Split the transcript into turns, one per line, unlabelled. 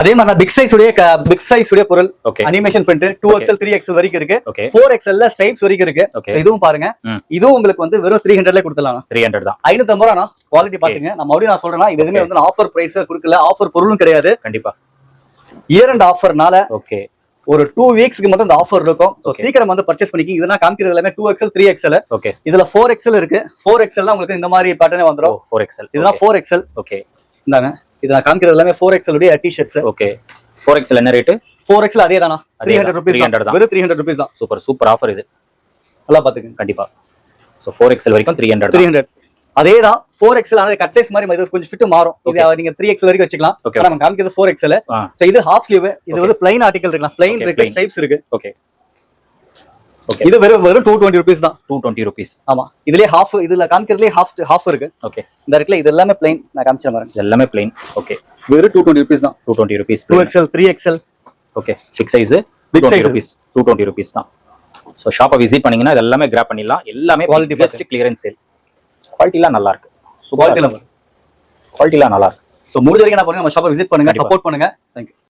அதே மாதிரி big size உடைய பொருள்
okay
animation print 2XL 3XL வரைக்கும் இருக்கு.
ஓகே
4XL ஸ்டைப்ஸ் வரைக்கும் இருக்கு.
ஓகே
இதுவும் பாருங்க. இதுவும் உங்களுக்கு வந்து வெறும் 300ல கொடுத்துடலாம்.
300 தான்.
550 ரூபானா குவாலிட்டி பாத்துங்க. நான் மறுபடியும் நான் சொல்றேன்னா இது எதுவுமே வந்து ஆஃபர் பிரைஸ் கொடுக்கல, ஆஃபர் பொருளும் கிடையாது.
கண்டிப்பா
இயர் அண்ட் ஆஃபர்னால
ஓகே
ஒரு 2 வீக்ஸ்க்கு மட்டும் இந்த ஆஃபர் இருக்கும். சோ சீக்கிரம் வந்து பர்ச்சேஸ் பண்ணிக்கிங்க. இதெல்லாம் காமிக்கிறது எல்லாமே 2XL 3XL.
ஓகே
இதுல 4XL இருக்கு. 4XL தான் உங்களுக்கு இந்த மாதிரி பேட்டர்னே வந்துரும்.
4XL
இதெல்லாம் 4XL.
ஓகே
இந்தாங்க. இது நான் காமிக்கிறது எல்லாமே 4XL உடைய டி-ஷர்ட்ஸ்.
ஓகே 4XL என்ன ரேட்?
4XL அதே தானா 300 ரூபீஸ் தான். வெறும் 300 ரூபீஸ் தான்.
சூப்பர் ஆஃபர் இது.
நல்லா பாத்துங்க.
கண்டிப்பா. சோ 4XL வரைக்கும் 300
அதே தான். 4XL ஆனது கட் சைஸ் மாதிரி இது கொஞ்சம் ஃபிட் மாறும். இது நீங்க 3XL வரைக்கும் வச்சுக்கலாம். நம்ம காமிக்கிறது 4XL. சோ இது ஹாஃப் ஸ்லீவ். இது வந்து ப்ளைன் ஆர்டிகல் இருக்கலாம். ப்ளைன் இருக்கு, ஸ்டைப்ஸ் இருக்கு.
ஓகே
இது வெறும் 220 ரூபீஸ் தான்.
220 ரூபீஸ்.
ஆமா. இதுலயே ஹாஃப், இதுல காமிக்கிறதுலயே ஹாஃப் இருக்கு.
ஓகே
இந்த இருக்குல இது எல்லாமே ப்ளைன். நான் காமிச்சேன் பாருங்க.
இது எல்லாமே ப்ளைன். ஓகே
வெறும் 220 ரூபீஸ் தான்.
220 rupees.
2XL 3XL.
Okay big size 220 rupees. 220 rupees தான். சோ ஷாப்பை விசிட் பண்ணீங்கன்னா இது எல்லாமே கிராப் பண்ணிடலாம். எல்லாமே குவாலிட்டி பெஸ்ட் கிளியரன்ஸ் சேல். குவாலிட்டிலாம் நல்லா இருக்கு. குவாலிட்டிலாம் நல்லா இருக்கு. சோ
முடிஞ்ச வரைக்கும் என்ன பண்ணுங்க, நம்ம ஷாப்பை விசிட் பண்ணுங்க, சப்போர்ட் பண்ணுங்க. தேங்க்யூ.